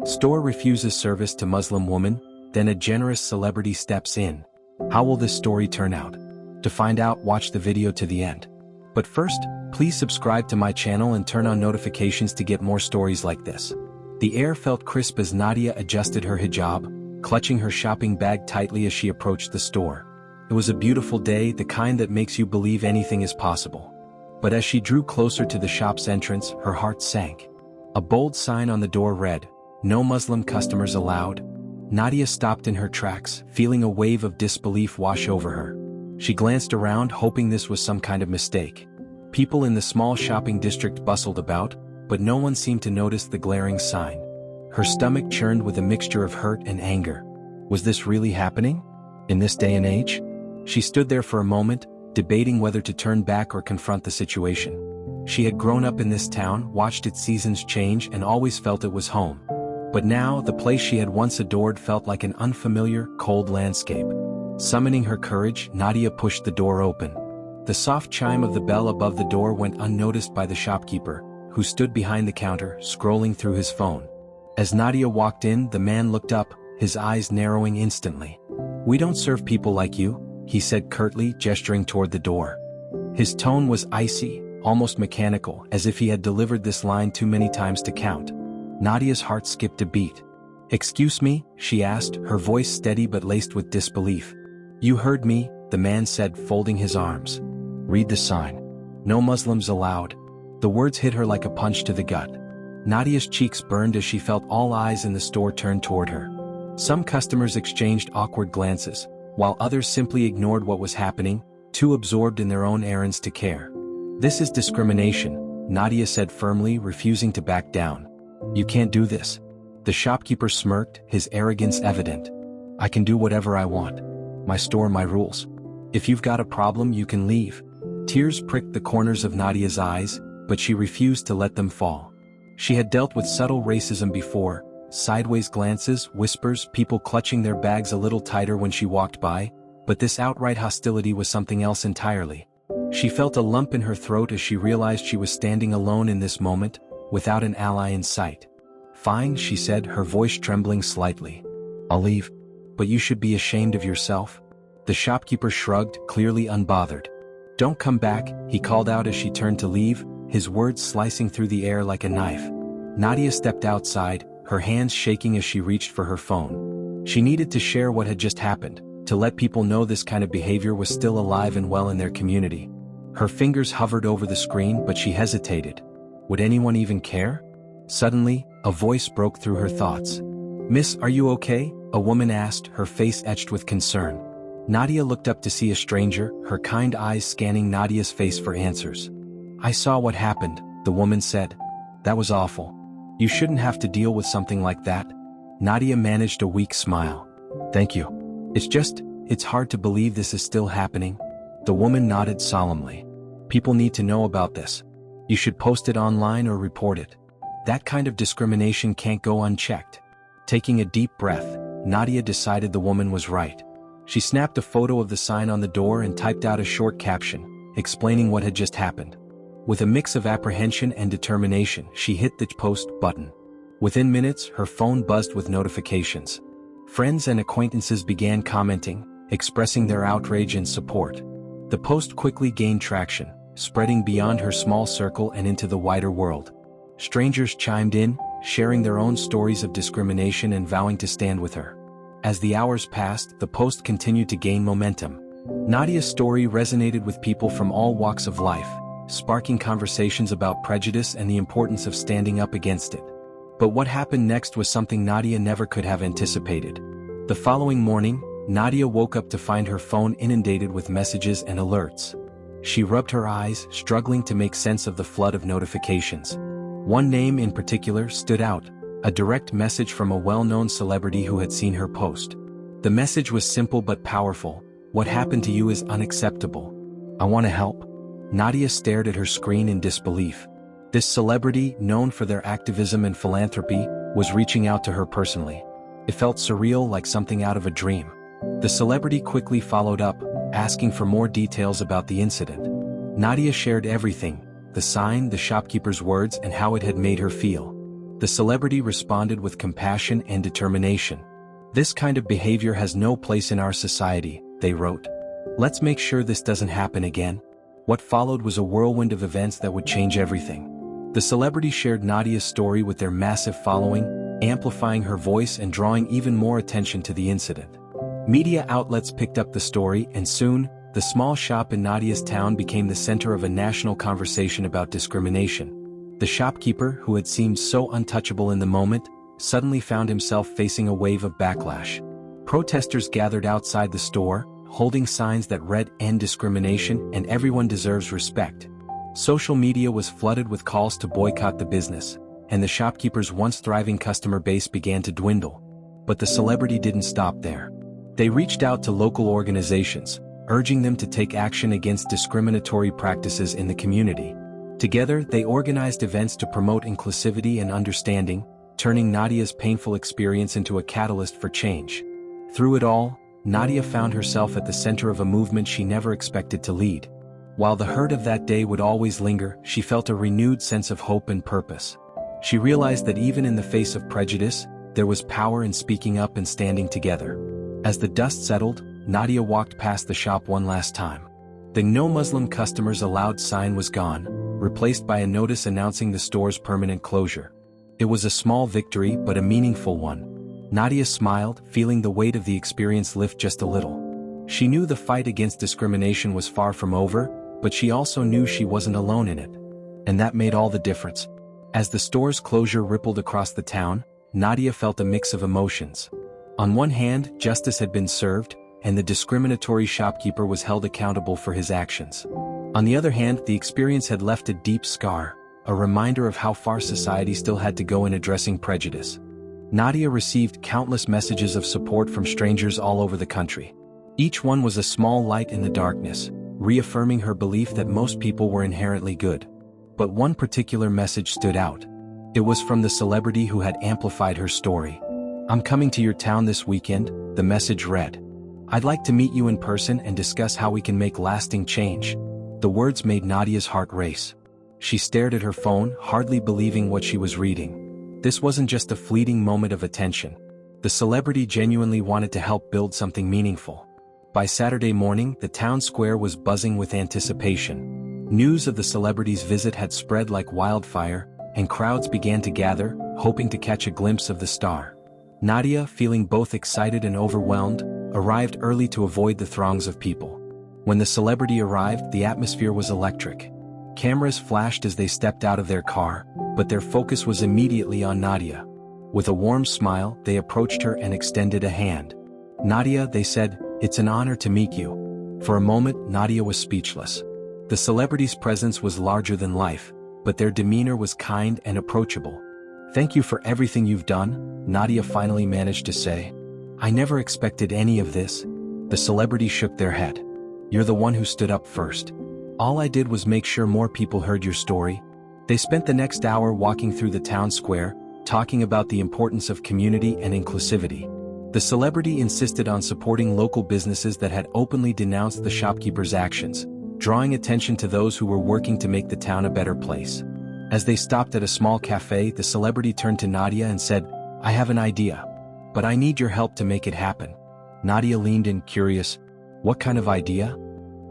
Store refuses service to Muslim woman, then a generous celebrity steps in. How will this story turn out? To find out, watch the video to the end. But first, please subscribe to my channel and turn on notifications to get more stories like this. The air felt crisp as Nadia adjusted her hijab, clutching her shopping bag tightly as she approached the store. It was a beautiful day, the kind that makes you believe anything is possible. But as she drew closer to the shop's entrance, her heart sank. A bold sign on the door read, "No Muslim customers allowed." Nadia stopped in her tracks, feeling a wave of disbelief wash over her. She glanced around, hoping this was some kind of mistake. People in the small shopping district bustled about, but no one seemed to notice the glaring sign. Her stomach churned with a mixture of hurt and anger. Was this really happening? In this day and age? She stood there for a moment, debating whether to turn back or confront the situation. She had grown up in this town, watched its seasons change, and always felt it was home. But now, the place she had once adored felt like an unfamiliar, cold landscape. Summoning her courage, Nadia pushed the door open. The soft chime of the bell above the door went unnoticed by the shopkeeper, who stood behind the counter, scrolling through his phone. As Nadia walked in, the man looked up, his eyes narrowing instantly. "We don't serve people like you," he said curtly, gesturing toward the door. His tone was icy, almost mechanical, as if he had delivered this line too many times to count. Nadia's heart skipped a beat. "Excuse me?" she asked, her voice steady but laced with disbelief. "You heard me," the man said, folding his arms. "Read the sign. No Muslims allowed." The words hit her like a punch to the gut. Nadia's cheeks burned as she felt all eyes in the store turn toward her. Some customers exchanged awkward glances, while others simply ignored what was happening, too absorbed in their own errands to care. "This is discrimination," Nadia said firmly, refusing to back down. "You can't do this." The shopkeeper smirked, his arrogance evident. "I can do whatever I want. My store, my rules. If you've got a problem, you can leave." Tears pricked the corners of Nadia's eyes, but she refused to let them fall. She had dealt with subtle racism before, sideways glances, whispers, people clutching their bags a little tighter when she walked by, but this outright hostility was something else entirely. She felt a lump in her throat as she realized she was standing alone in this moment, without an ally in sight. "Fine," she said, her voice trembling slightly. "I'll leave. But you should be ashamed of yourself." The shopkeeper shrugged, clearly unbothered. "Don't come back," he called out as she turned to leave, his words slicing through the air like a knife. Nadia stepped outside, her hands shaking as she reached for her phone. She needed to share what had just happened, to let people know this kind of behavior was still alive and well in their community. Her fingers hovered over the screen, but she hesitated. Would anyone even care? Suddenly, a voice broke through her thoughts. "Miss, are you okay?" a woman asked, her face etched with concern. Nadia looked up to see a stranger, her kind eyes scanning Nadia's face for answers. "I saw what happened," the woman said. "That was awful. You shouldn't have to deal with something like that." Nadia managed a weak smile. "Thank you. It's hard to believe this is still happening." The woman nodded solemnly. "People need to know about this. You should post it online or report it. That kind of discrimination can't go unchecked." Taking a deep breath, Nadia decided the woman was right. She snapped a photo of the sign on the door and typed out a short caption, explaining what had just happened. With a mix of apprehension and determination, she hit the post button. Within minutes, her phone buzzed with notifications. Friends and acquaintances began commenting, expressing their outrage and support. The post quickly gained traction, spreading beyond her small circle and into the wider world. Strangers chimed in, sharing their own stories of discrimination and vowing to stand with her. As the hours passed, the post continued to gain momentum. Nadia's story resonated with people from all walks of life, sparking conversations about prejudice and the importance of standing up against it. But what happened next was something Nadia never could have anticipated. The following morning, Nadia woke up to find her phone inundated with messages and alerts. She rubbed her eyes, struggling to make sense of the flood of notifications. One name in particular stood out, a direct message from a well-known celebrity who had seen her post. The message was simple but powerful. "What happened to you is unacceptable. I want to help." Nadia stared at her screen in disbelief. This celebrity, known for their activism and philanthropy, was reaching out to her personally. It felt surreal, like something out of a dream. The celebrity quickly followed up, asking for more details about the incident. Nadia shared everything: the sign, the shopkeeper's words, and how it had made her feel. The celebrity responded with compassion and determination. "This kind of behavior has no place in our society," they wrote. "Let's make sure this doesn't happen again." What followed was a whirlwind of events that would change everything. The celebrity shared Nadia's story with their massive following, amplifying her voice and drawing even more attention to the incident. Media outlets picked up the story, and soon, the small shop in Nadia's town became the center of a national conversation about discrimination. The shopkeeper, who had seemed so untouchable in the moment, suddenly found himself facing a wave of backlash. Protesters gathered outside the store, holding signs that read "End discrimination" and "Everyone deserves respect." Social media was flooded with calls to boycott the business, and the shopkeeper's once thriving customer base began to dwindle. But the celebrity didn't stop there. They reached out to local organizations, urging them to take action against discriminatory practices in the community. Together, they organized events to promote inclusivity and understanding, turning Nadia's painful experience into a catalyst for change. Through it all, Nadia found herself at the center of a movement she never expected to lead. While the hurt of that day would always linger, she felt a renewed sense of hope and purpose. She realized that even in the face of prejudice, there was power in speaking up and standing together. As the dust settled, Nadia walked past the shop one last time. The "No Muslim Customers Allowed" sign was gone, replaced by a notice announcing the store's permanent closure. It was a small victory but a meaningful one. Nadia smiled, feeling the weight of the experience lift just a little. She knew the fight against discrimination was far from over, but she also knew she wasn't alone in it. And that made all the difference. As the store's closure rippled across the town, Nadia felt a mix of emotions. On one hand, justice had been served, and the discriminatory shopkeeper was held accountable for his actions. On the other hand, the experience had left a deep scar, a reminder of how far society still had to go in addressing prejudice. Nadia received countless messages of support from strangers all over the country. Each one was a small light in the darkness, reaffirming her belief that most people were inherently good. But one particular message stood out. It was from the celebrity who had amplified her story. "I'm coming to your town this weekend," the message read. "I'd like to meet you in person and discuss how we can make lasting change." The words made Nadia's heart race. She stared at her phone, hardly believing what she was reading. This wasn't just a fleeting moment of attention. The celebrity genuinely wanted to help build something meaningful. By Saturday morning, the town square was buzzing with anticipation. News of the celebrity's visit had spread like wildfire, and crowds began to gather, hoping to catch a glimpse of the star. Nadia, feeling both excited and overwhelmed, arrived early to avoid the throngs of people. When the celebrity arrived, the atmosphere was electric. Cameras flashed as they stepped out of their car, but their focus was immediately on Nadia. With a warm smile, they approached her and extended a hand. "Nadia," they said, "it's an honor to meet you." For a moment, Nadia was speechless. The celebrity's presence was larger than life, but their demeanor was kind and approachable. "Thank you for everything you've done," Nadia finally managed to say. "I never expected any of this." The celebrity shook their head. "You're the one who stood up first. All I did was make sure more people heard your story." They spent the next hour walking through the town square, talking about the importance of community and inclusivity. The celebrity insisted on supporting local businesses that had openly denounced the shopkeeper's actions, drawing attention to those who were working to make the town a better place. As they stopped at a small cafe, the celebrity turned to Nadia and said, "I have an idea, but I need your help to make it happen." Nadia leaned in, curious. "What kind of idea?"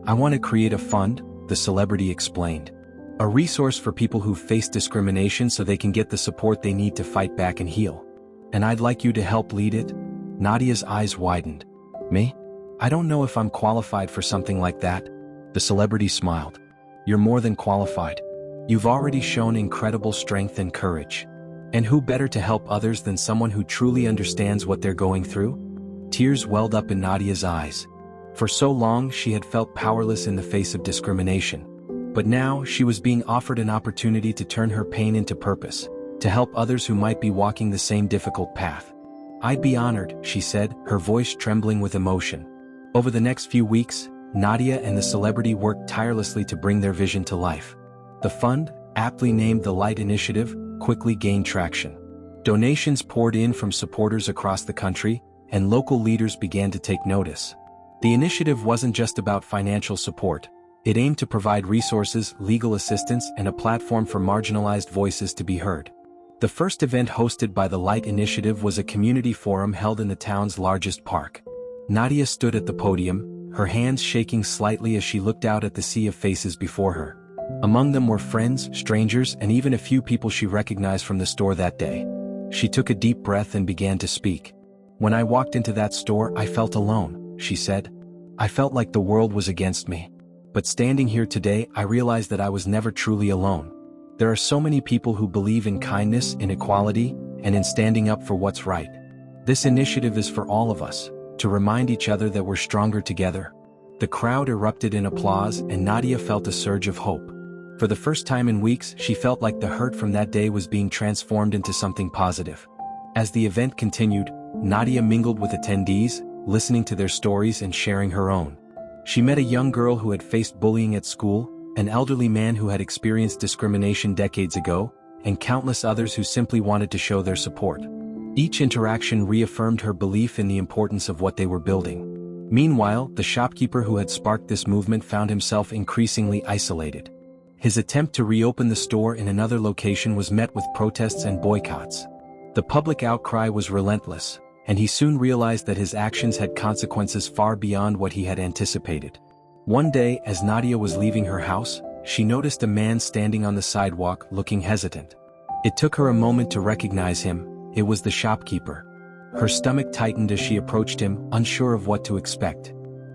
"I want to create a fund," the celebrity explained. "A resource for people who face discrimination so they can get the support they need to fight back and heal. And I'd like you to help lead it." Nadia's eyes widened. "Me? I don't know if I'm qualified for something like that." The celebrity smiled. "You're more than qualified. You've already shown incredible strength and courage. And who better to help others than someone who truly understands what they're going through?" Tears welled up in Nadia's eyes. For so long, she had felt powerless in the face of discrimination. But now, she was being offered an opportunity to turn her pain into purpose, to help others who might be walking the same difficult path. "I'd be honored," she said, her voice trembling with emotion. Over the next few weeks, Nadia and the celebrity worked tirelessly to bring their vision to life. The fund, aptly named the Light Initiative, quickly gained traction. Donations poured in from supporters across the country, and local leaders began to take notice. The initiative wasn't just about financial support. It aimed to provide resources, legal assistance, and a platform for marginalized voices to be heard. The first event hosted by the Light Initiative was a community forum held in the town's largest park. Nadia stood at the podium, her hands shaking slightly as she looked out at the sea of faces before her. Among them were friends, strangers, and even a few people she recognized from the store that day. She took a deep breath and began to speak. "When I walked into that store, I felt alone," she said. "I felt like the world was against me. But standing here today, I realized that I was never truly alone. There are so many people who believe in kindness, in equality, and in standing up for what's right. This initiative is for all of us, to remind each other that we're stronger together." The crowd erupted in applause, and Nadia felt a surge of hope. For the first time in weeks, she felt like the hurt from that day was being transformed into something positive. As the event continued, Nadia mingled with attendees, listening to their stories and sharing her own. She met a young girl who had faced bullying at school, an elderly man who had experienced discrimination decades ago, and countless others who simply wanted to show their support. Each interaction reaffirmed her belief in the importance of what they were building. Meanwhile, the shopkeeper who had sparked this movement found himself increasingly isolated. His attempt to reopen the store in another location was met with protests and boycotts. The public outcry was relentless, and he soon realized that his actions had consequences far beyond what he had anticipated. One day, as Nadia was leaving her house, she noticed a man standing on the sidewalk looking hesitant. It took her a moment to recognize him. It was the shopkeeper. Her stomach tightened as she approached him, unsure of what to expect.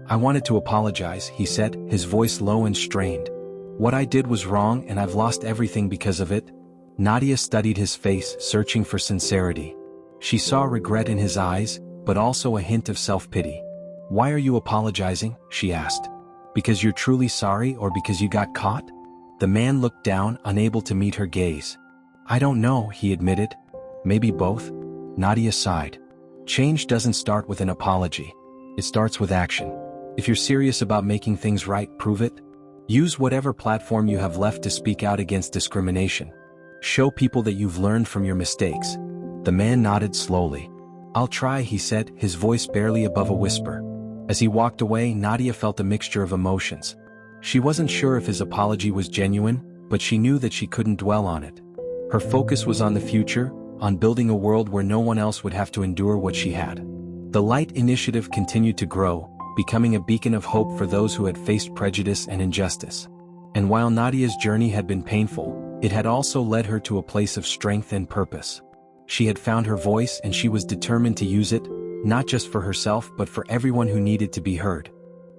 "I wanted to apologize," he said, his voice low and strained. "What I did was wrong and I've lost everything because of it." Nadia studied his face, searching for sincerity. She saw regret in his eyes, but also a hint of self-pity. "Why are you apologizing?" she asked. "Because you're truly sorry or because you got caught?" The man looked down, unable to meet her gaze. "I don't know," he admitted. "Maybe both?" Nadia sighed. Change doesn't start with an apology. It starts with action. If you're serious about making things right, prove it. Use whatever platform you have left to speak out against discrimination. Show people that you've learned from your mistakes. The man nodded slowly. "I'll try," he said, his voice barely above a whisper. As he walked away, Nadia felt a mixture of emotions. She wasn't sure if his apology was genuine, but she knew that she couldn't dwell on it. Her focus was on the future, on building a world where no one else would have to endure what she had. The Light Initiative continued to grow, becoming a beacon of hope for those who had faced prejudice and injustice. And while Nadia's journey had been painful, it had also led her to a place of strength and purpose. She had found her voice and she was determined to use it, not just for herself but for everyone who needed to be heard.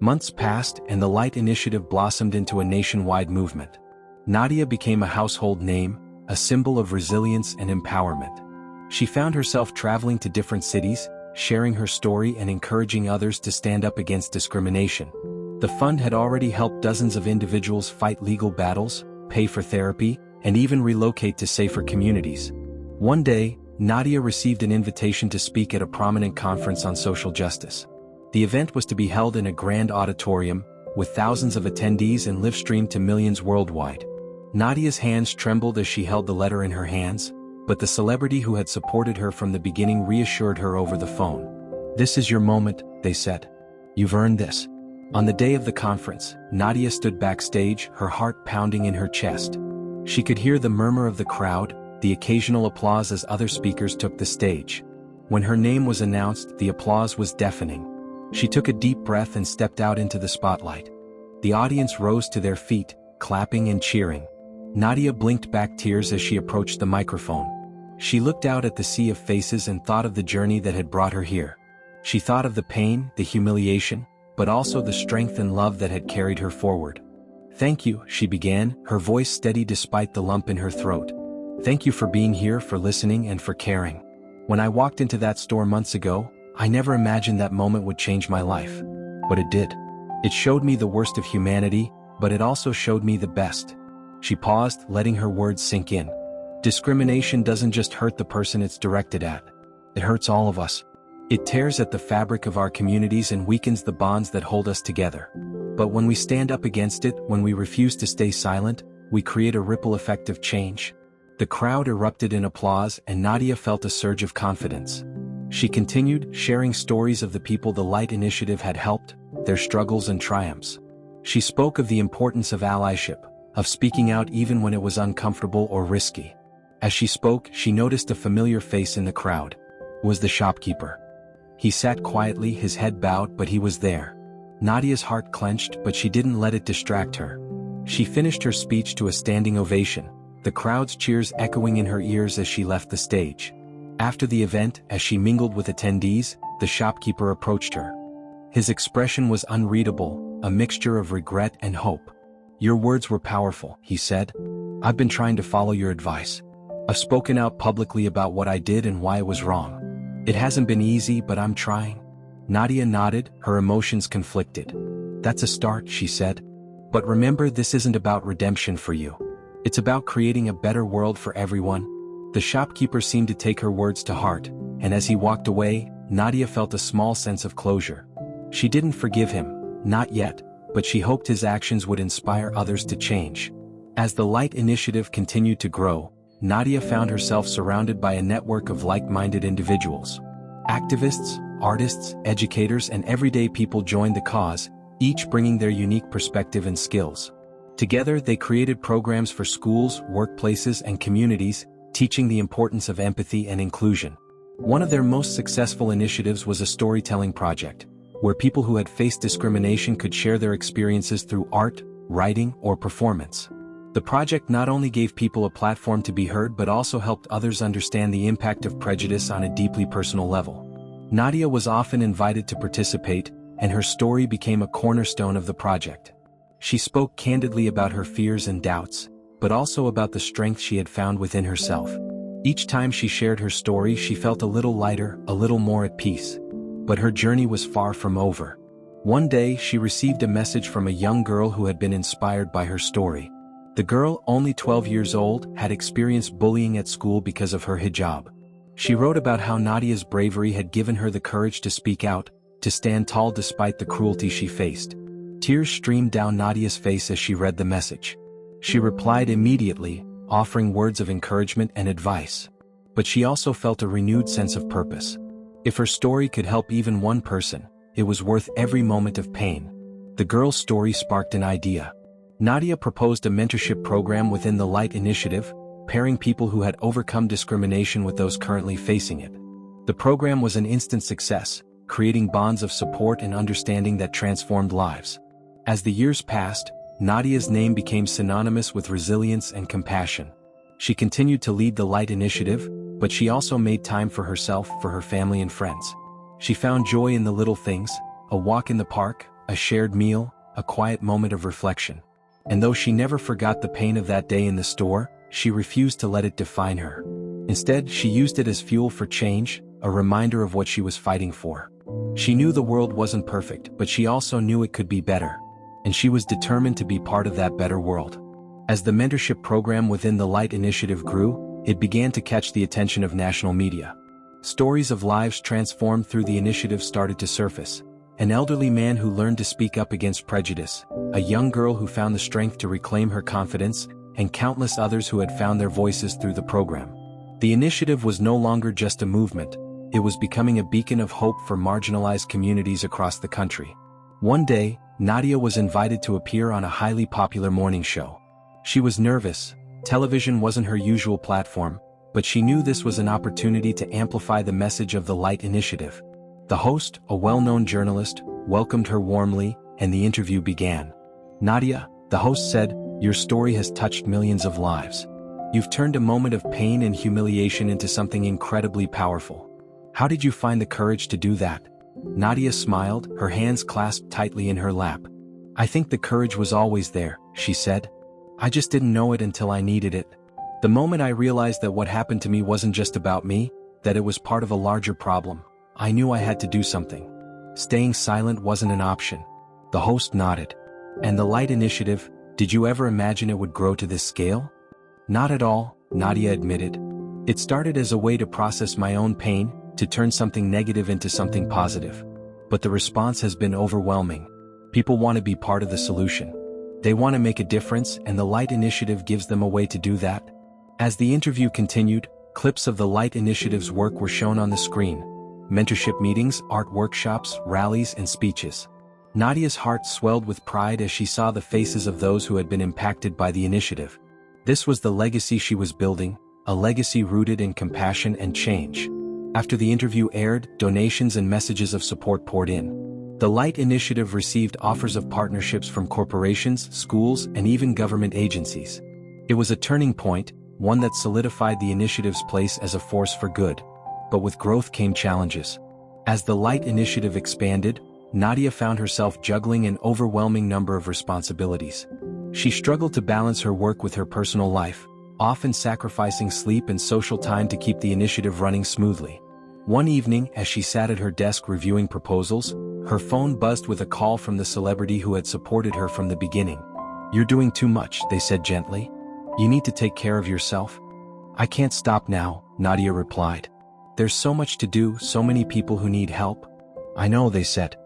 Months passed and the Light Initiative blossomed into a nationwide movement. Nadia became a household name, a symbol of resilience and empowerment. She found herself traveling to different cities, sharing her story and encouraging others to stand up against discrimination. The fund had already helped dozens of individuals fight legal battles, pay for therapy, and even relocate to safer communities. One day, Nadia received an invitation to speak at a prominent conference on social justice. The event was to be held in a grand auditorium, with thousands of attendees and live-streamed to millions worldwide. Nadia's hands trembled as she held the letter in her hands, but the celebrity who had supported her from the beginning reassured her over the phone. "This is your moment," they said. "You've earned this." On the day of the conference, Nadia stood backstage, her heart pounding in her chest. She could hear the murmur of the crowd, the occasional applause as other speakers took the stage. When her name was announced, the applause was deafening. She took a deep breath and stepped out into the spotlight. The audience rose to their feet, clapping and cheering. Nadia blinked back tears as she approached the microphone. She looked out at the sea of faces and thought of the journey that had brought her here. She thought of the pain, the humiliation, but also the strength and love that had carried her forward. "Thank you," she began, her voice steady despite the lump in her throat. "Thank you for being here, for listening and for caring. When I walked into that store months ago, I never imagined that moment would change my life. But it did. It showed me the worst of humanity, but it also showed me the best." She paused, letting her words sink in. Discrimination doesn't just hurt the person it's directed at. It hurts all of us. It tears at the fabric of our communities and weakens the bonds that hold us together. But when we stand up against it, when we refuse to stay silent, we create a ripple effect of change. The crowd erupted in applause and Nadia felt a surge of confidence. She continued, sharing stories of the people the Light Initiative had helped, their struggles and triumphs. She spoke of the importance of allyship, of speaking out even when it was uncomfortable or risky. As she spoke, she noticed a familiar face in the crowd. It was the shopkeeper. He sat quietly, his head bowed, but he was there. Nadia's heart clenched, but she didn't let it distract her. She finished her speech to a standing ovation, the crowd's cheers echoing in her ears as she left the stage. After the event, as she mingled with attendees, the shopkeeper approached her. His expression was unreadable, a mixture of regret and hope. "Your words were powerful," he said. "I've been trying to follow your advice. I've spoken out publicly about what I did and why it was wrong. It hasn't been easy, but I'm trying." Nadia nodded, her emotions conflicted. "That's a start," she said. "But remember, this isn't about redemption for you. It's about creating a better world for everyone." The shopkeeper seemed to take her words to heart, and as he walked away, Nadia felt a small sense of closure. She didn't forgive him, not yet, but she hoped his actions would inspire others to change. As the Light Initiative continued to grow, Nadia found herself surrounded by a network of like-minded individuals. Activists, artists, educators, and everyday people joined the cause, each bringing their unique perspective and skills. Together, they created programs for schools, workplaces, and communities, teaching the importance of empathy and inclusion. One of their most successful initiatives was a storytelling project, where people who had faced discrimination could share their experiences through art, writing, or performance. The project not only gave people a platform to be heard but also helped others understand the impact of prejudice on a deeply personal level. Nadia was often invited to participate, and her story became a cornerstone of the project. She spoke candidly about her fears and doubts, but also about the strength she had found within herself. Each time she shared her story, she felt a little lighter, a little more at peace. But her journey was far from over. One day, she received a message from a young girl who had been inspired by her story. The girl, only 12 years old, had experienced bullying at school because of her hijab. She wrote about how Nadia's bravery had given her the courage to speak out, to stand tall despite the cruelty she faced. Tears streamed down Nadia's face as she read the message. She replied immediately, offering words of encouragement and advice. But she also felt a renewed sense of purpose. If her story could help even one person, it was worth every moment of pain. The girl's story sparked an idea. Nadia proposed a mentorship program within the Light Initiative, pairing people who had overcome discrimination with those currently facing it. The program was an instant success, creating bonds of support and understanding that transformed lives. As the years passed, Nadia's name became synonymous with resilience and compassion. She continued to lead the Light Initiative, but she also made time for herself, for her family and friends. She found joy in the little things, a walk in the park, a shared meal, a quiet moment of reflection. And though she never forgot the pain of that day in the store, she refused to let it define her. Instead, she used it as fuel for change, a reminder of what she was fighting for. She knew the world wasn't perfect, but she also knew it could be better. And she was determined to be part of that better world. As the mentorship program within the Light Initiative grew, it began to catch the attention of national media. Stories of lives transformed through the initiative started to surface. An elderly man who learned to speak up against prejudice, a young girl who found the strength to reclaim her confidence, and countless others who had found their voices through the program. The initiative was no longer just a movement, it was becoming a beacon of hope for marginalized communities across the country. One day, Nadia was invited to appear on a highly popular morning show. She was nervous, television wasn't her usual platform, but she knew this was an opportunity to amplify the message of the Light Initiative. The host, a well-known journalist, welcomed her warmly, and the interview began. "Nadia," the host said, "your story has touched millions of lives. You've turned a moment of pain and humiliation into something incredibly powerful. How did you find the courage to do that?" Nadia smiled, her hands clasped tightly in her lap. "I think the courage was always there," she said. "I just didn't know it until I needed it. The moment I realized that what happened to me wasn't just about me, that it was part of a larger problem, I knew I had to do something. Staying silent wasn't an option." The host nodded. "And the Light Initiative, did you ever imagine it would grow to this scale?" "Not at all," Nadia admitted. "It started as a way to process my own pain, to turn something negative into something positive. But the response has been overwhelming. People want to be part of the solution. They want to make a difference, and the Light Initiative gives them a way to do that." As the interview continued, clips of the Light Initiative's work were shown on the screen. Mentorship meetings, art workshops, rallies, and speeches. Nadia's heart swelled with pride as she saw the faces of those who had been impacted by the initiative. This was the legacy she was building, a legacy rooted in compassion and change. After the interview aired, donations and messages of support poured in. The Light Initiative received offers of partnerships from corporations, schools, and even government agencies. It was a turning point, one that solidified the initiative's place as a force for good. But with growth came challenges. As the Light Initiative expanded, Nadia found herself juggling an overwhelming number of responsibilities. She struggled to balance her work with her personal life, often sacrificing sleep and social time to keep the initiative running smoothly. One evening, as she sat at her desk reviewing proposals, her phone buzzed with a call from the celebrity who had supported her from the beginning. "You're doing too much," they said gently. "You need to take care of yourself." "I can't stop now," Nadia replied. "There's so much to do, so many people who need help." "I know," they said.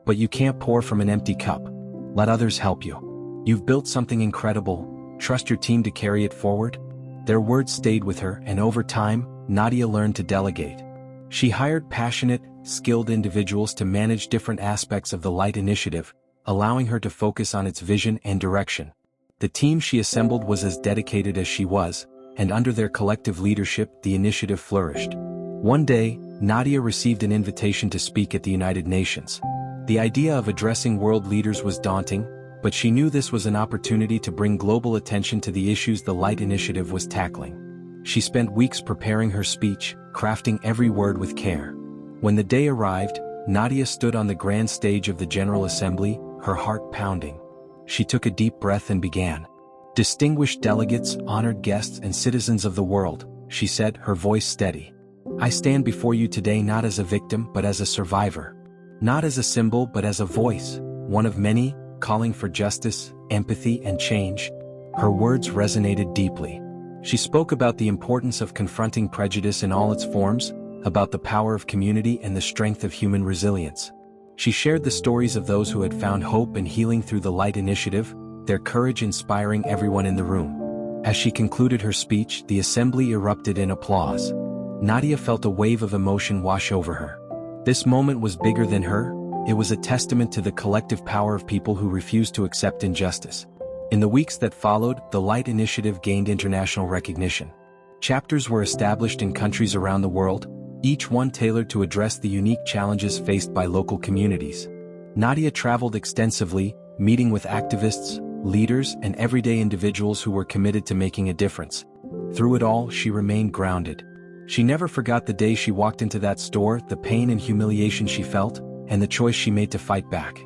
"But you can't pour from an empty cup. Let others help you. You've built something incredible. Trust your team to carry it forward." Their words stayed with her, and over time, Nadia learned to delegate. She hired passionate, skilled individuals to manage different aspects of the Light Initiative, allowing her to focus on its vision and direction. The team she assembled was as dedicated as she was, and under their collective leadership, the initiative flourished. One day, Nadia received an invitation to speak at the United Nations. The idea of addressing world leaders was daunting, but she knew this was an opportunity to bring global attention to the issues the Light Initiative was tackling. She spent weeks preparing her speech, crafting every word with care. When the day arrived, Nadia stood on the grand stage of the General Assembly, her heart pounding. She took a deep breath and began. "Distinguished delegates, honored guests, and citizens of the world," she said, her voice steady. "I stand before you today not as a victim but as a survivor. Not as a symbol but as a voice, one of many, calling for justice, empathy, and change." Her words resonated deeply. She spoke about the importance of confronting prejudice in all its forms, about the power of community and the strength of human resilience. She shared the stories of those who had found hope and healing through the Light Initiative, their courage inspiring everyone in the room. As she concluded her speech, the assembly erupted in applause. Nadia felt a wave of emotion wash over her. This moment was bigger than her. It was a testament to the collective power of people who refused to accept injustice. In the weeks that followed, the Light Initiative gained international recognition. Chapters were established in countries around the world, each one tailored to address the unique challenges faced by local communities. Nadia traveled extensively, meeting with activists, leaders, and everyday individuals who were committed to making a difference. Through it all, she remained grounded. She never forgot the day she walked into that store, the pain and humiliation she felt, and the choice she made to fight back.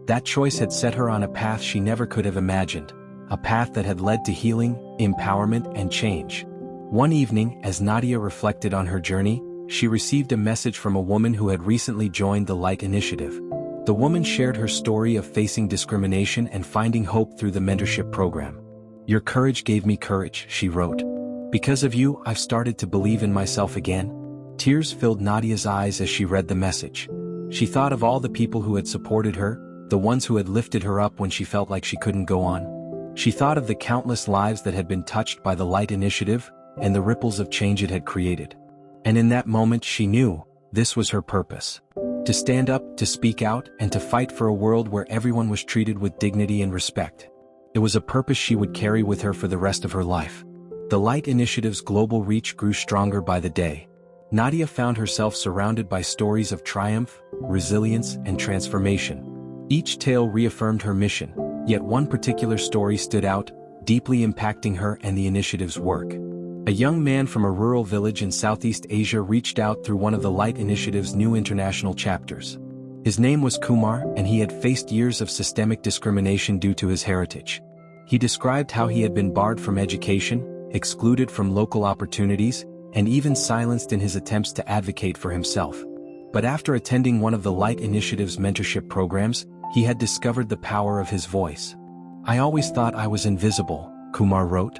That choice had set her on a path she never could have imagined, a path that had led to healing, empowerment, and change. One evening, as Nadia reflected on her journey, she received a message from a woman who had recently joined the Light Initiative. The woman shared her story of facing discrimination and finding hope through the mentorship program. "Your courage gave me courage," she wrote. "Because of you, I've started to believe in myself again." Tears filled Nadia's eyes as she read the message. She thought of all the people who had supported her, the ones who had lifted her up when she felt like she couldn't go on. She thought of the countless lives that had been touched by the Light Initiative, and the ripples of change it had created. And in that moment she knew, this was her purpose. To stand up, to speak out, and to fight for a world where everyone was treated with dignity and respect. It was a purpose she would carry with her for the rest of her life. The Light Initiative's global reach grew stronger by the day. Nadia found herself surrounded by stories of triumph, resilience, and transformation. Each tale reaffirmed her mission, yet one particular story stood out, deeply impacting her and the initiative's work. A young man from a rural village in Southeast Asia reached out through one of the Light Initiative's new international chapters. His name was Kumar, and he had faced years of systemic discrimination due to his heritage. He described how he had been barred from education, excluded from local opportunities, and even silenced in his attempts to advocate for himself. But after attending one of the Light Initiative's mentorship programs, he had discovered the power of his voice. "I always thought I was invisible," Kumar wrote.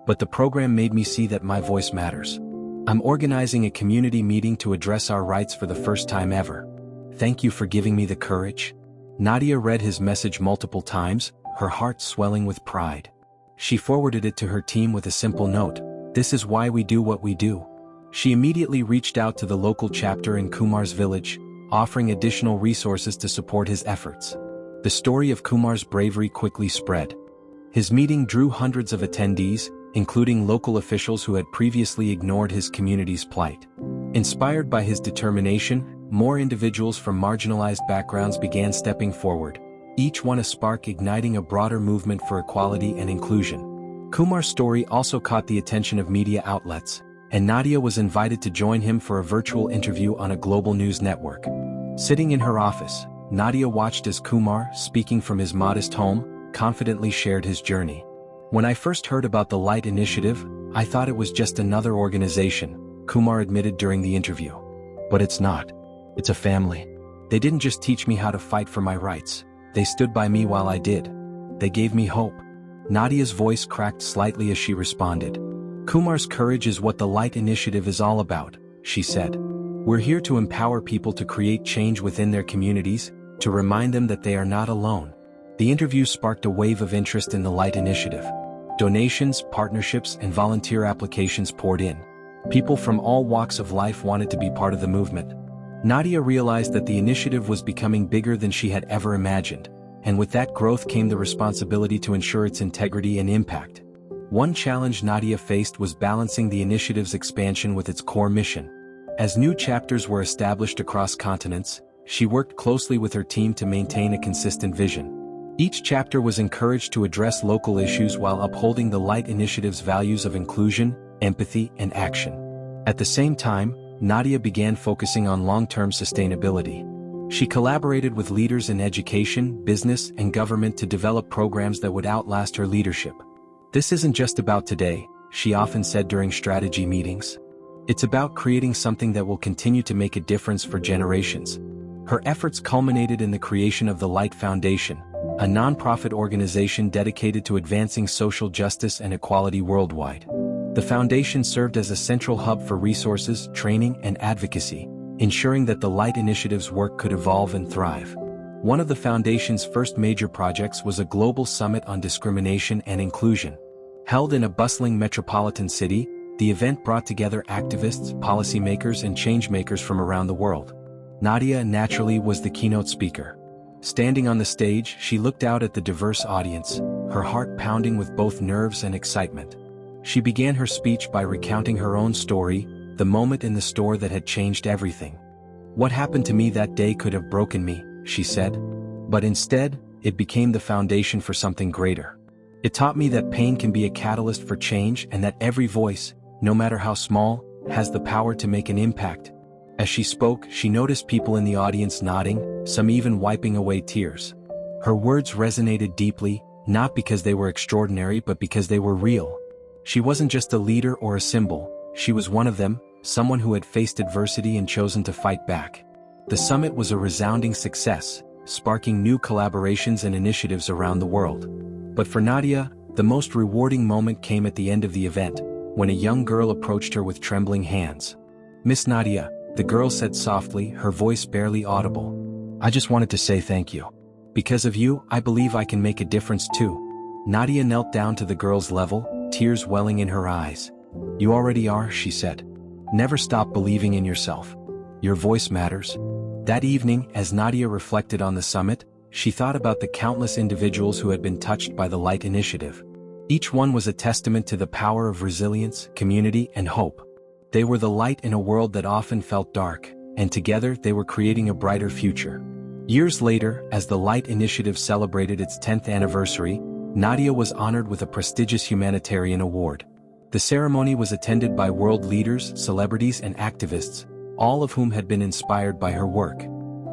"But the program made me see that my voice matters. I'm organizing a community meeting to address our rights for the first time ever. Thank you for giving me the courage." Nadia read his message multiple times, her heart swelling with pride. She forwarded it to her team with a simple note: "This is why we do what we do." She immediately reached out to the local chapter in Kumar's village, offering additional resources to support his efforts. The story of Kumar's bravery quickly spread. His meeting drew hundreds of attendees, including local officials who had previously ignored his community's plight. Inspired by his determination, more individuals from marginalized backgrounds began stepping forward, each one a spark igniting a broader movement for equality and inclusion. Kumar's story also caught the attention of media outlets, and Nadia was invited to join him for a virtual interview on a global news network. Sitting in her office, Nadia watched as Kumar, speaking from his modest home, confidently shared his journey. "When I first heard about the Light Initiative, I thought it was just another organization," Kumar admitted during the interview. "But it's not. It's a family. They didn't just teach me how to fight for my rights. They stood by me while I did. They gave me hope." Nadia's voice cracked slightly as she responded. "Kumar's courage is what the Light Initiative is all about," she said. "We're here to empower people to create change within their communities, to remind them that they are not alone." The interview sparked a wave of interest in the Light Initiative. Donations, partnerships, and volunteer applications poured in. People from all walks of life wanted to be part of the movement. Nadia realized that the initiative was becoming bigger than she had ever imagined, and with that growth came the responsibility to ensure its integrity and impact. One challenge Nadia faced was balancing the initiative's expansion with its core mission. As new chapters were established across continents, she worked closely with her team to maintain a consistent vision. Each chapter was encouraged to address local issues while upholding the Light Initiative's values of inclusion, empathy, and action. At the same time, Nadia began focusing on long-term sustainability. She collaborated with leaders in education, business, and government to develop programs that would outlast her leadership. "This isn't just about today," she often said during strategy meetings. "It's about creating something that will continue to make a difference for generations." Her efforts culminated in the creation of the Light Foundation, a nonprofit organization dedicated to advancing social justice and equality worldwide. The foundation served as a central hub for resources, training, and advocacy, ensuring that the Light Initiative's work could evolve and thrive. One of the foundation's first major projects was a global summit on discrimination and inclusion. Held in a bustling metropolitan city, the event brought together activists, policymakers, and changemakers from around the world. Nadia naturally was the keynote speaker. Standing on the stage, she looked out at the diverse audience, her heart pounding with both nerves and excitement. She began her speech by recounting her own story, the moment in the store that had changed everything. "What happened to me that day could have broken me," she said. "But instead, it became the foundation for something greater. It taught me that pain can be a catalyst for change and that every voice, no matter how small, has the power to make an impact." As she spoke, she noticed people in the audience nodding, some even wiping away tears. Her words resonated deeply, not because they were extraordinary but because they were real. She wasn't just a leader or a symbol, she was one of them, someone who had faced adversity and chosen to fight back. The summit was a resounding success, sparking new collaborations and initiatives around the world. But for Nadia, the most rewarding moment came at the end of the event, when a young girl approached her with trembling hands. "Miss Nadia," the girl said softly, her voice barely audible, "I just wanted to say thank you. Because of you, I believe I can make a difference too." Nadia knelt down to the girl's level, tears welling in her eyes. "You already are," she said. "Never stop believing in yourself. Your voice matters." That evening, as Nadia reflected on the summit, she thought about the countless individuals who had been touched by the Light Initiative. Each one was a testament to the power of resilience, community, and hope. They were the light in a world that often felt dark, and together they were creating a brighter future. Years later, as the Light Initiative celebrated its 10th anniversary, Nadia was honored with a prestigious humanitarian award. The ceremony was attended by world leaders, celebrities, and activists, all of whom had been inspired by her work.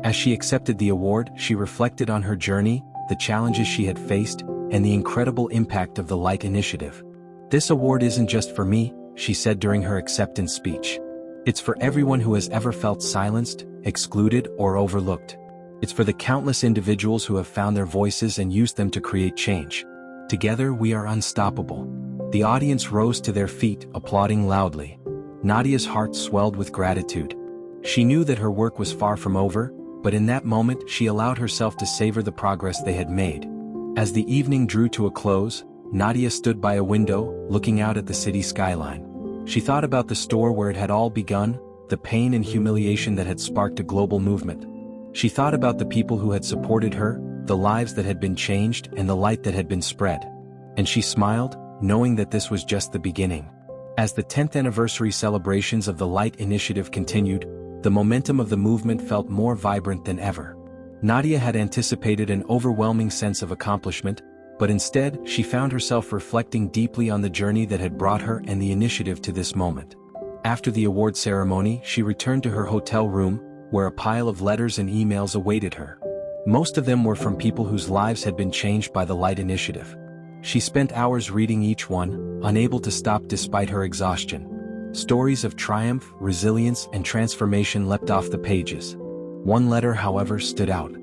As she accepted the award, she reflected on her journey, the challenges she had faced, and the incredible impact of the Light Initiative. "This award isn't just for me," she said during her acceptance speech. "It's for everyone who has ever felt silenced, excluded, or overlooked. It's for the countless individuals who have found their voices and used them to create change. Together we are unstoppable." The audience rose to their feet, applauding loudly. Nadia's heart swelled with gratitude. She knew that her work was far from over, but in that moment she allowed herself to savor the progress they had made. As the evening drew to a close, Nadia stood by a window, looking out at the city skyline. She thought about the store where it had all begun, the pain and humiliation that had sparked a global movement. She thought about the people who had supported her, the lives that had been changed, and the light that had been spread. And she smiled, knowing that this was just the beginning. As the 10th anniversary celebrations of the Light Initiative continued, the momentum of the movement felt more vibrant than ever. Nadia had anticipated an overwhelming sense of accomplishment, but instead, she found herself reflecting deeply on the journey that had brought her and the initiative to this moment. After the award ceremony, she returned to her hotel room, where a pile of letters and emails awaited her. Most of them were from people whose lives had been changed by the Light Initiative. She spent hours reading each one, unable to stop despite her exhaustion. Stories of triumph, resilience, and transformation leapt off the pages. One letter, however, stood out.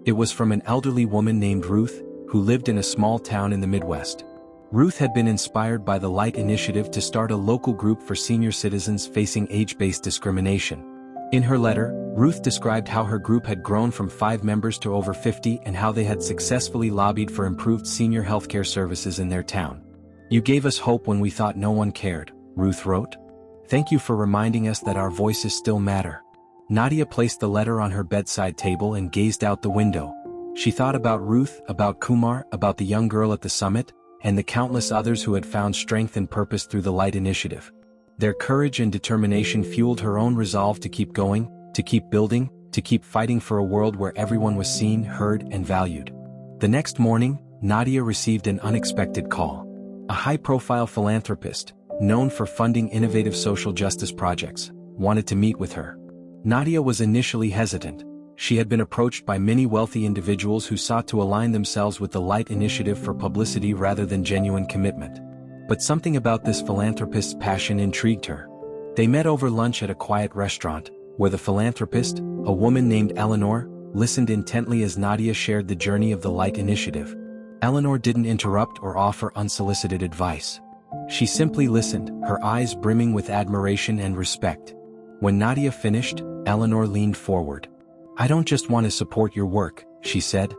It was from an elderly woman named Ruth, who lived in a small town in the Midwest. Ruth had been inspired by the Light Initiative to start a local group for senior citizens facing age-based discrimination. In her letter, Ruth described how her group had grown from 5 members to over 50 and how they had successfully lobbied for improved senior healthcare services in their town. "You gave us hope when we thought no one cared," Ruth wrote. "Thank you for reminding us that our voices still matter." Nadia placed the letter on her bedside table and gazed out the window. She thought about Ruth, about Kumar, about the young girl at the summit, and the countless others who had found strength and purpose through the Light Initiative. Their courage and determination fueled her own resolve to keep going, to keep building, to keep fighting for a world where everyone was seen, heard, and valued. The next morning, Nadia received an unexpected call. A high-profile philanthropist, known for funding innovative social justice projects, wanted to meet with her. Nadia was initially hesitant. She had been approached by many wealthy individuals who sought to align themselves with the Light Initiative for publicity rather than genuine commitment. But something about this philanthropist's passion intrigued her. They met over lunch at a quiet restaurant, where the philanthropist, a woman named Eleanor, listened intently as Nadia shared the journey of the Light Initiative. Eleanor didn't interrupt or offer unsolicited advice. She simply listened, her eyes brimming with admiration and respect. When Nadia finished, Eleanor leaned forward. "I don't just want to support your work," she said.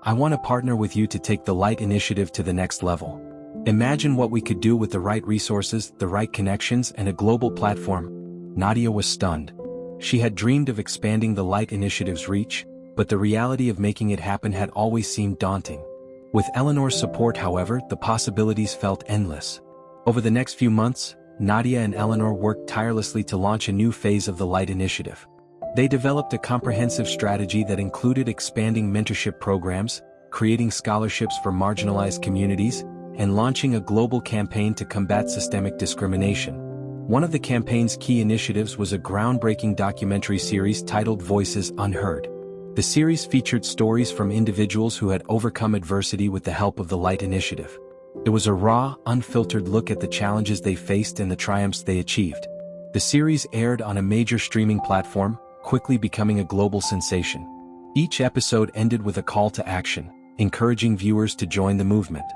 "I want to partner with you to take the Light Initiative to the next level. Imagine what we could do with the right resources, the right connections, and a global platform." Nadia was stunned. She had dreamed of expanding the Light Initiative's reach, but the reality of making it happen had always seemed daunting. With Eleanor's support, however, the possibilities felt endless. Over the next few months, Nadia and Eleanor worked tirelessly to launch a new phase of the Light Initiative. They developed a comprehensive strategy that included expanding mentorship programs, creating scholarships for marginalized communities, and launching a global campaign to combat systemic discrimination. One of the campaign's key initiatives was a groundbreaking documentary series titled Voices Unheard. The series featured stories from individuals who had overcome adversity with the help of the Light Initiative. It was a raw, unfiltered look at the challenges they faced and the triumphs they achieved. The series aired on a major streaming platform, quickly becoming a global sensation. Each episode ended with a call to action, encouraging viewers to join the movement.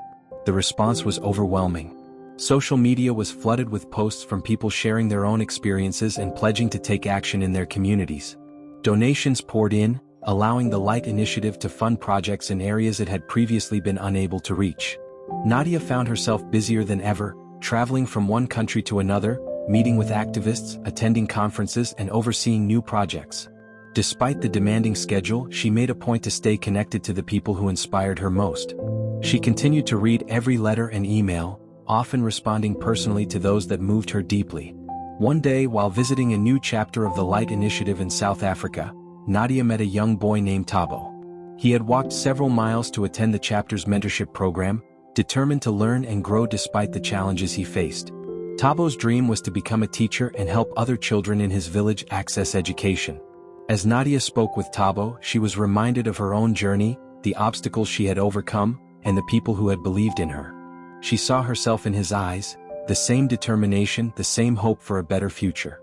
The response was overwhelming. Social media was flooded with posts from people sharing their own experiences and pledging to take action in their communities. Donations poured in, allowing the Light Initiative to fund projects in areas it had previously been unable to reach. Nadia found herself busier than ever, traveling from one country to another, meeting with activists, attending conferences, and overseeing new projects. Despite the demanding schedule, she made a point to stay connected to the people who inspired her most. She continued to read every letter and email, often responding personally to those that moved her deeply. One day, while visiting a new chapter of the Light Initiative in South Africa, Nadia met a young boy named Thabo. He had walked several miles to attend the chapter's mentorship program, determined to learn and grow despite the challenges he faced. Thabo's dream was to become a teacher and help other children in his village access education. As Nadia spoke with Thabo, she was reminded of her own journey, the obstacles she had overcome, and the people who had believed in her. She saw herself in his eyes, the same determination, the same hope for a better future.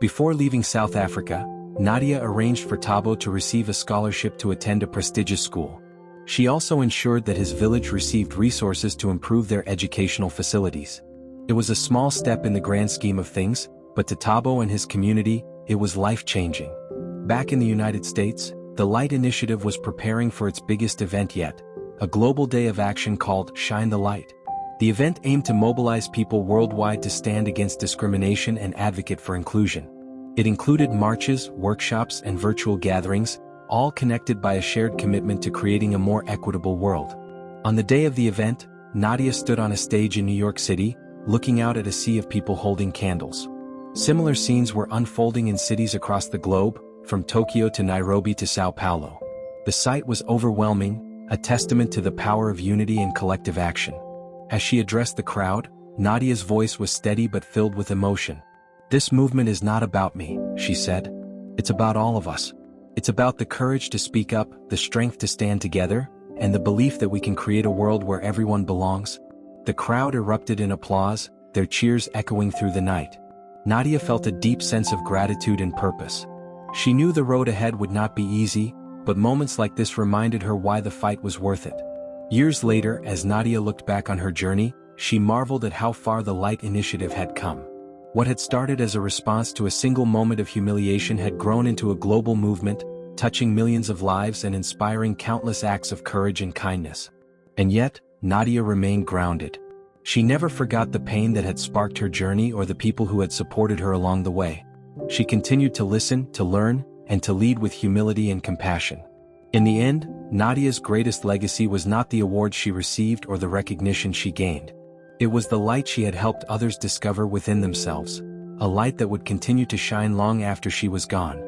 Before leaving South Africa, Nadia arranged for Thabo to receive a scholarship to attend a prestigious school. She also ensured that his village received resources to improve their educational facilities. It was a small step in the grand scheme of things, but to Thabo and his community, it was life-changing. Back in the United States, the Light Initiative was preparing for its biggest event yet, a global day of action called Shine the Light. The event aimed to mobilize people worldwide to stand against discrimination and advocate for inclusion. It included marches, workshops, and virtual gatherings, all connected by a shared commitment to creating a more equitable world. On the day of the event, Nadia stood on a stage in New York City, looking out at a sea of people holding candles. Similar scenes were unfolding in cities across the globe, from Tokyo to Nairobi to Sao Paulo. The sight was overwhelming, a testament to the power of unity and collective action. As she addressed the crowd, Nadia's voice was steady but filled with emotion. "This movement is not about me," she said. "It's about all of us. It's about the courage to speak up, the strength to stand together, and the belief that we can create a world where everyone belongs." The crowd erupted in applause, their cheers echoing through the night. Nadia felt a deep sense of gratitude and purpose. She knew the road ahead would not be easy, but moments like this reminded her why the fight was worth it. Years later, as Nadia looked back on her journey, she marveled at how far the Light Initiative had come. What had started as a response to a single moment of humiliation had grown into a global movement, touching millions of lives and inspiring countless acts of courage and kindness. And yet, Nadia remained grounded. She never forgot the pain that had sparked her journey or the people who had supported her along the way. She continued to listen, to learn, and to lead with humility and compassion. In the end, Nadia's greatest legacy was not the awards she received or the recognition she gained. It was the light she had helped others discover within themselves, a light that would continue to shine long after she was gone.